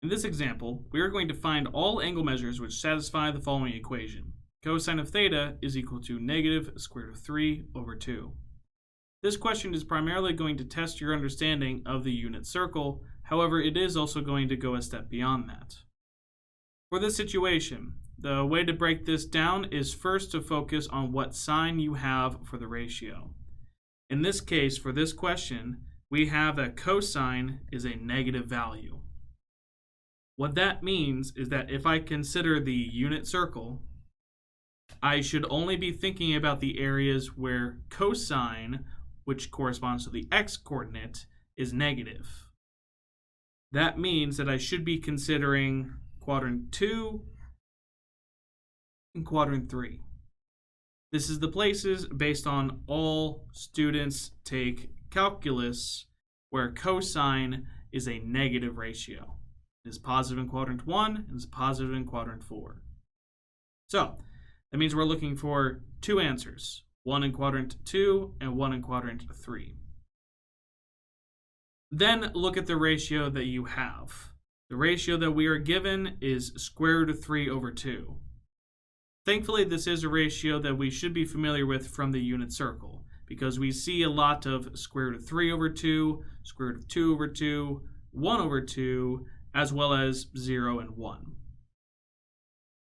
In this example, we are going to find all angle measures which satisfy the following equation. Cosine of theta is equal to negative square root of 3 over 2. This question is primarily going to test your understanding of the unit circle, however, it is also going to go a step beyond that. For this situation, the way to break this down is first to focus on what sign you have for the ratio. In this case, for this question, we have that cosine is a negative value. What that means is that if I consider the unit circle, I should only be thinking about the areas where cosine, which corresponds to the x-coordinate, is negative. That means that I should be considering quadrant 2 and quadrant 3. This is the places based on all students take calculus where cosine is a negative ratio. It is positive in quadrant 1 and is positive in quadrant 4. So that means we're looking for two answers, one in quadrant 2 and one in quadrant 3. Then look at the ratio that you have. The ratio that we are given is square root of 3 over 2. Thankfully, this is a ratio that we should be familiar with from the unit circle, because we see a lot of square root of 3 over 2, square root of 2 over 2, 1 over 2, as well as 0 and 1.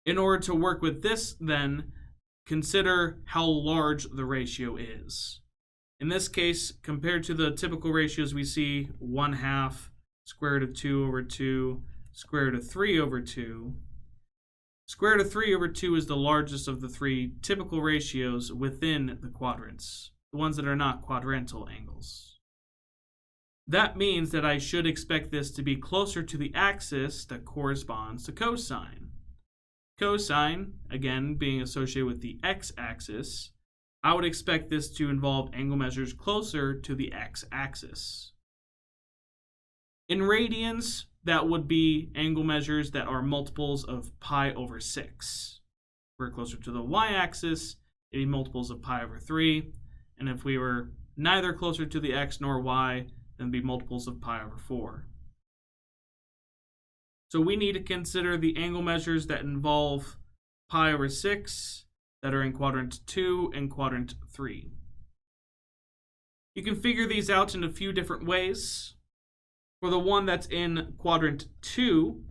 In order to work with this, then, consider how large the ratio is. In this case, compared to the typical ratios we see, 1/2, square root of 2 over 2, square root of 3 over 2, square root of 3 over 2 is the largest of the three typical ratios within the quadrants, the ones that are not quadrantal angles. That means that I should expect this to be closer to the axis that corresponds to cosine. Cosine, again, being associated with the x-axis, I would expect this to involve angle measures closer to the x-axis. In radians, that would be angle measures that are multiples of pi over 6. If we're closer to the y-axis, it'd be multiples of pi over 3. And if we were neither closer to the x nor y, then it'd be multiples of pi over 4. So we need to consider the angle measures that involve pi over 6 that are in quadrant 2 and quadrant 3. You can figure these out in a few different ways. For the one that's in quadrant 2,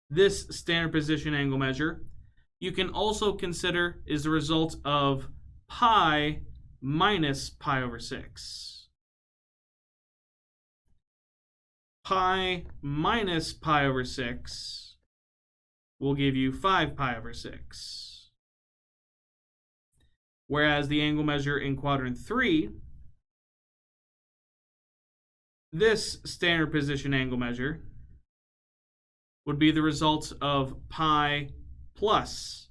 this standard position angle measure, you can also consider is the result of pi minus pi over 6. Pi minus pi over 6 will give you 5 pi over 6. Whereas the angle measure in quadrant 3, this standard position angle measure would be the result of pi plus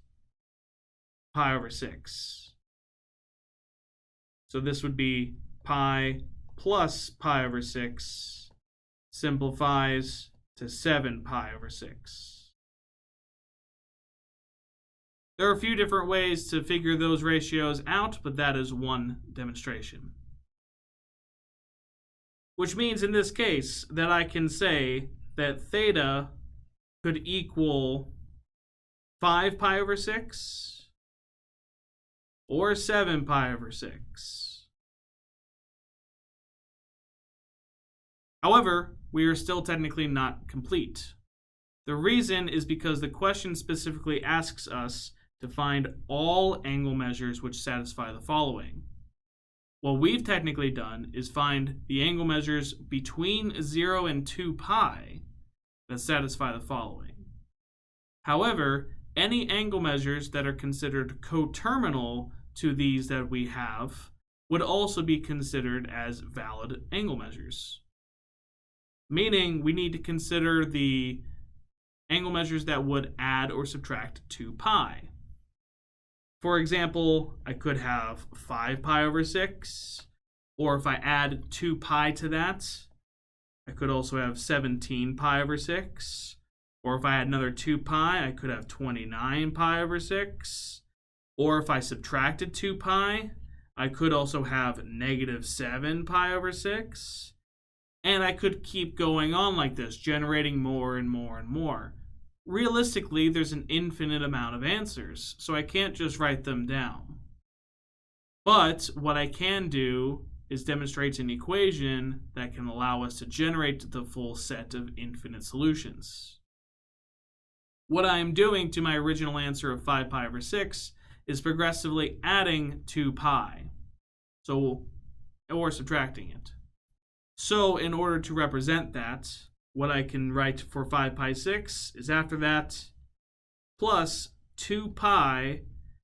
pi over 6. So this would be pi plus pi over 6 simplifies to 7 pi over 6. There are a few different ways to figure those ratios out, but that is one demonstration. Which means in this case that I can say that theta could equal 5 pi over 6 or 7 pi over 6. However, we are still technically not complete. The reason is because the question specifically asks us to find all angle measures which satisfy the following. What we've technically done is find the angle measures between 0 and 2 pi that satisfy the following. However, any angle measures that are considered coterminal to these that we have would also be considered as valid angle measures. Meaning we need to consider the angle measures that would add or subtract 2 pi. For example, I could have 5 pi over 6, or if I add 2 pi to that, I could also have 17 pi over 6, or if I add another 2 pi, I could have 29 pi over 6, or if I subtracted 2 pi, I could also have negative 7 pi over 6, And I could keep going on like this, generating more and more and more. Realistically, there's an infinite amount of answers, so I can't just write them down. But what I can do is demonstrate an equation that can allow us to generate the full set of infinite solutions. What I am doing to my original answer of 5 pi over 6 is progressively adding 2 pi, or subtracting it. So in order to represent that, what I can write for 5 pi 6 is after that plus 2 pi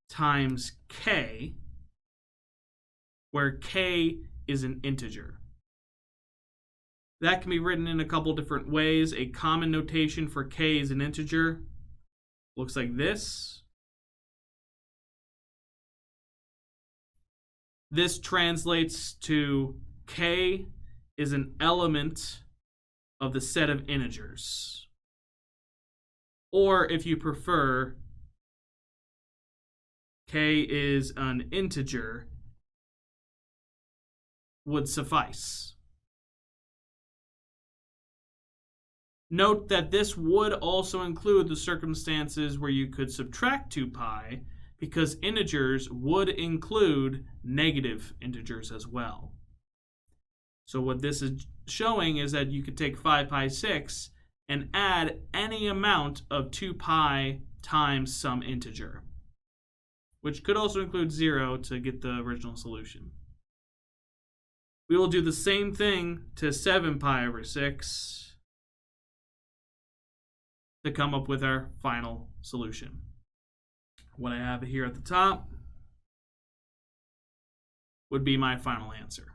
times k, where k is an integer. That can be written in a couple different ways. A common notation for k as an integer looks like this. This translates to k is an element of the set of integers. Or if you prefer, k is an integer would suffice. Note that this would also include the circumstances where you could subtract 2 pi, because integers would include negative integers as well. So what this is showing is that you could take 5 pi 6 and add any amount of 2 pi times some integer, which could also include 0 to get the original solution. We will do the same thing to 7 pi over 6 to come up with our final solution. What I have here at the top would be my final answer.